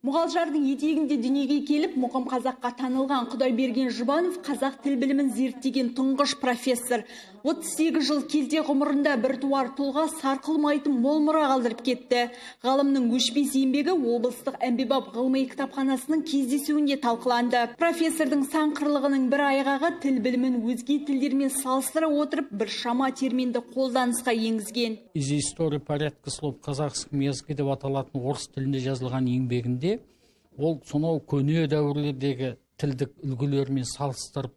Мұғалжардың етегінде дүниеге келіп, мұқым қазаққа танылған Құдайберген Жұбанов қазақ тіл білімін зерттеген тұңғыш профессор. 38 жыл келте ғұмырында біртуар тұлға сарқылмайтын мол мұра қалдырып кетті. Ғалымның өшпес еңбегі облыстық әмбебап ғылыми кітапханасының кездесуінде талқыланды. Профессордың сан қырлығының бір айғағы тіл білімін өзге тілдермен салыстыра отырып, бір шама терминді қолданысқа енгізген. Из истории порядка слов в казахском языке деп аталатын орыс тілінде жазылған еңбегінде ол сонау көне дәуірлердегі тілдік үлгілермен салыстырып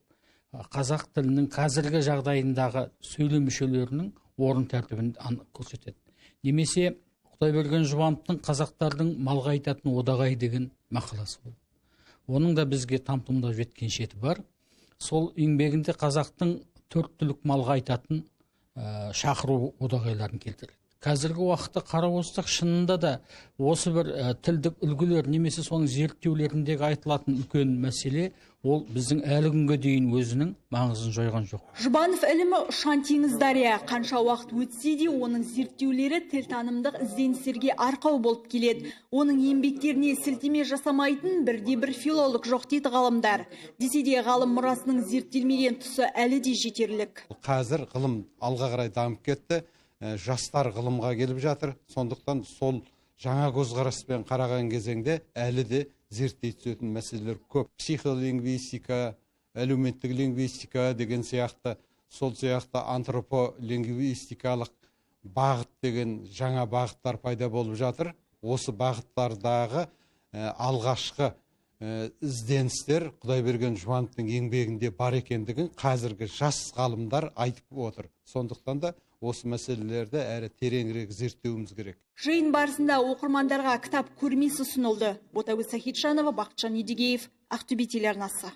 қазақ тілінің қазіргі жағдайындағы сөйлем мүшелерінің орын тәртібін көрсетеді. Немесе Құдайберген Жұбановтың қазақтардың малға айтатын одағай деген мақаласы болды. Оның да бізге там-тұмдап жеткен шеті бар. Сол еңбегінде қазақтың 4 түлік малға айтатын шақыру одағайларын келтіреді. Қазіргі уақытта қарап отырсақ, шынында да осы бір тілдік үлгілер немесе соның зерттеулеріндегі айтылатын үлкен мәселе ол біздің әлі күнге дейін өзінің маңызын жойған жоқ. Жұбанов ілімі ұшан теңіз дария. Қанша уақыт өтсе де оның зерттеулері тілтанымдық ізденістерге арқау болып келеді. Оның еңбектеріне сілтеме жасамайтын бірде-бір филолог жоқ дейді ғалымдар. Десе де ғалым мұрасының зерттелмеген тұсы әлі де жетерлік. Қазір ғылым алға қарай дамып кетті. Жастар ғылымға келіп жатыр. Сондықтан сол жаңа көзқараспен қараған кезеңде әлі де зерттей түсетін мәселелер көп. Психолингвистика, әлеуметтік лингвистика деген сияқты, сол сияқты антрополингвистикалық бағыт деген жаңа бағыттар пайда болып жатыр. Осы бағыттардағы алғашқы ізденістер Құдайберген Жұбановтың еңбегінде бар екендігін қазіргі жас ғалымдар айтып отыр. Сондықтан да осы мәселелерді әрі тереңірек зерттеуіміз керек. Жиын барысында оқырмандарға кітап көрмесі ұсынылды. Ботагөз Сахитжанова, Бақытжан Едігеев, Ақтөбе телеарнасы.